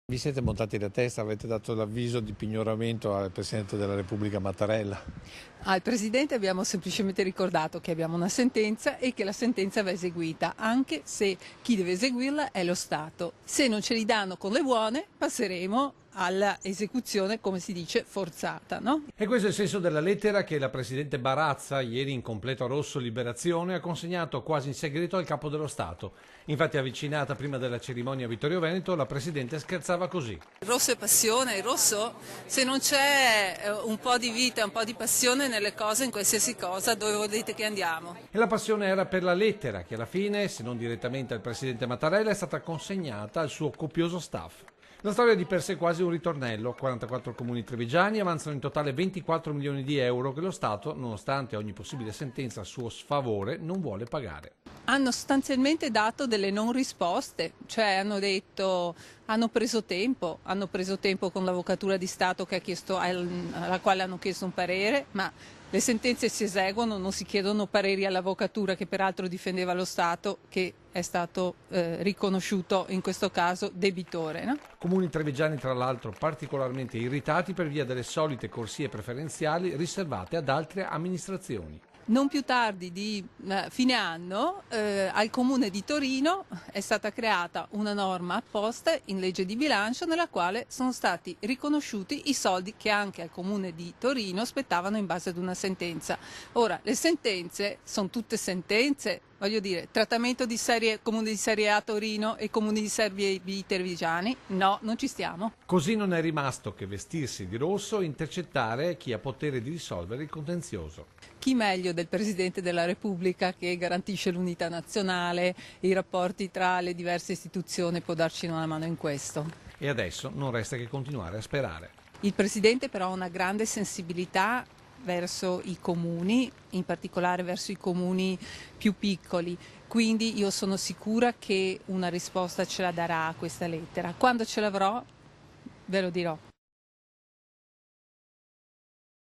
Vi siete montati la testa, avete dato l'avviso di pignoramento al Presidente della Repubblica Mattarella. Al Presidente abbiamo semplicemente ricordato che abbiamo una sentenza e che la sentenza va eseguita, anche se chi deve eseguirla è lo Stato. Se non ce li danno con le buone, passeremo alla esecuzione, come si dice, forzata, no? E questo è il senso della lettera che la Presidente Barazza, ieri in completo rosso Liberazione, ha consegnato quasi in segreto al Capo dello Stato. Infatti, avvicinata prima della cerimonia a Vittorio Veneto, la Presidente scherzava così. Il rosso è passione, il rosso, se non c'è un po' di vita, un po' di passione nelle cose, in qualsiasi cosa, dove volete che andiamo? E la passione era per la lettera, che alla fine, se non direttamente al Presidente Mattarella, è stata consegnata al suo copioso staff. La storia di per sé è quasi un ritornello. 44 comuni trevigiani avanzano in totale 24 milioni di euro che lo Stato, nonostante ogni possibile sentenza a suo sfavore, non vuole pagare. Hanno sostanzialmente dato delle non risposte, cioè hanno preso tempo con l'Avvocatura di Stato che alla quale hanno chiesto un parere, ma le sentenze si eseguono, non si chiedono pareri all'Avvocatura che peraltro difendeva lo Stato che è stato riconosciuto in questo caso debitore, no? Comuni trevigiani tra l'altro particolarmente irritati per via delle solite corsie preferenziali riservate ad altre amministrazioni. Non più tardi di fine anno al Comune di Torino è stata creata una norma apposta in legge di bilancio nella quale sono stati riconosciuti i soldi che anche al Comune di Torino spettavano in base ad una sentenza. Ora, le sentenze sono tutte sentenze, voglio dire, trattamento di Comune di Serie A Torino e Comuni di Serie B Trevigiani, no, non ci stiamo. Così non è rimasto che vestirsi di rosso e intercettare chi ha potere di risolvere il contenzioso. Chi meglio del Presidente della Repubblica che garantisce l'unità nazionale e i rapporti tra le diverse istituzioni può darci una mano in questo. E adesso non resta che continuare a sperare. Il Presidente però ha una grande sensibilità verso i comuni, in particolare verso i comuni più piccoli, quindi io sono sicura che una risposta ce la darà a questa lettera. Quando ce l'avrò ve lo dirò.